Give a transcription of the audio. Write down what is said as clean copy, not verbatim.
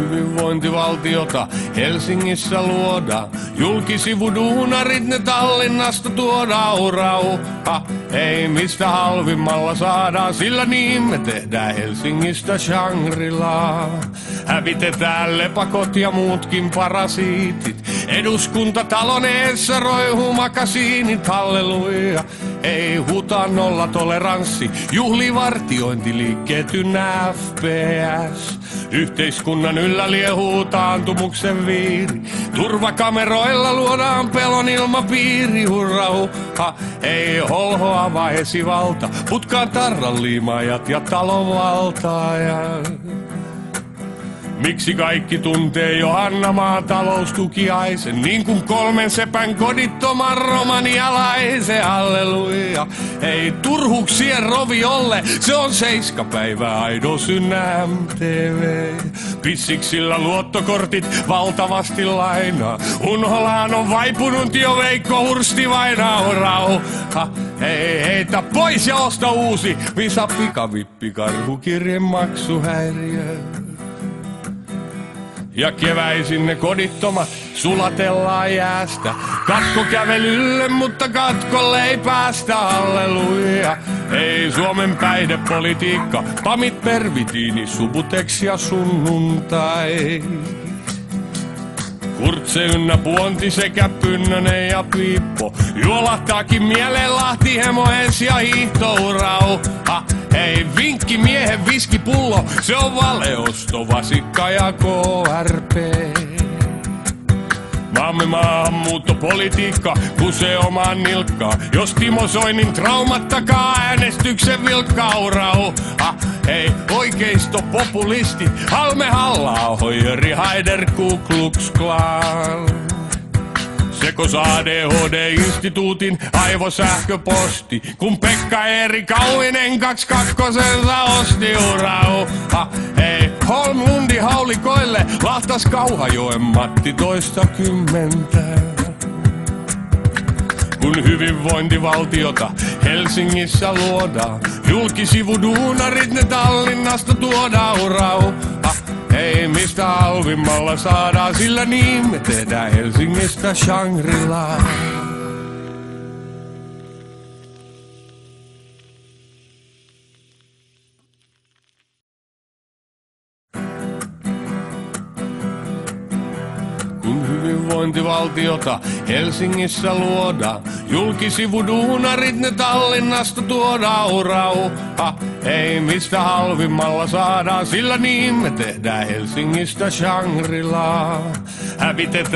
hyvinvointivaltiota Helsingissä luodaan. Julkisivuduunarit ne Tallinnasta tuodaan rauha. Ei mistä halvimmalla saadaan, sillä niin me tehdään Helsingistä Shangri-La. Hävitetään lepakot ja muutkin parasiitit. Eduskuntatalon eessä roihuu makasiinit, halleluja. Ei huuta nollatoleranssi, juhlivartiointiliikkeet ynnä FPS. Yhteiskunnan yllä liehuu taantumuksen viiri. Turvakameroilla luodaan pelon ilmapiiri, hurra. Ei holhoava esivalta, putkaan tarran liimaajat ja talonvaltaajat. Miksi kaikki tuntee Johanna maataloustukiaisen, niin kuin 3 sepän kodittoman romanialaisen, halleluja. Ei turhuksien roviolle, se on 7 päivää aido synnä MTV. Pissiksillä luottokortit valtavasti lainaa, Unholaan on vaipunut jo Veikko Hursti vainaa, rauha. Ei heitä pois ja osta uusi Visa pikavippi karhukirjen maksuhäiriö. Ja keväisin ne kodittomat sulatellaan jäästä. Katkokävelylle, mutta katkolle ei päästä, halleluja. Ei Suomen päihdepolitiikka, pamit pervitiini, Subutex ja sunnuntai. Kurtse ynnä Puonti sekä Pynnönen ja Piippo juolahtaakin mieleen Lahti-hemoens ja hiihtourauha. Ei vinkki miehen viskipullo, se on valeosto, vasikka ja KRP. Maamme maahanmuuttopolitiikka kusee omaan nilkkaan, jos Timo Soinin traumat takaa äänestyksen vilkkaurauha. Ei oikeisto populistit, Halme Halla-aho, Jyri Haider, Ku Klux Klan. Sekos ADHD-instituutin aivosähköposti, kun Pekka Eeri Kauinen 22 osti, urauha. Ei Holmlundi haulikoille, lahtas Kauhajoen Matti 20. Kun hyvinvointivaltiota Helsingissä luodaan, julkisivuduunarit ne Tallinnasta tuodaan, rauha. Ei mistä halvimmalla saadaan, sillä niin me tehdään Helsingistä Shangri-La. Kun hyvinvointivaltiota Helsingissä luodaan, julkisivuduunarit ne Tallinnasta tuodaan, rauha. Ei mistä halvimmalla saadaan, sillä niin me tehdään Helsingistä Shangri-La. Hävitetään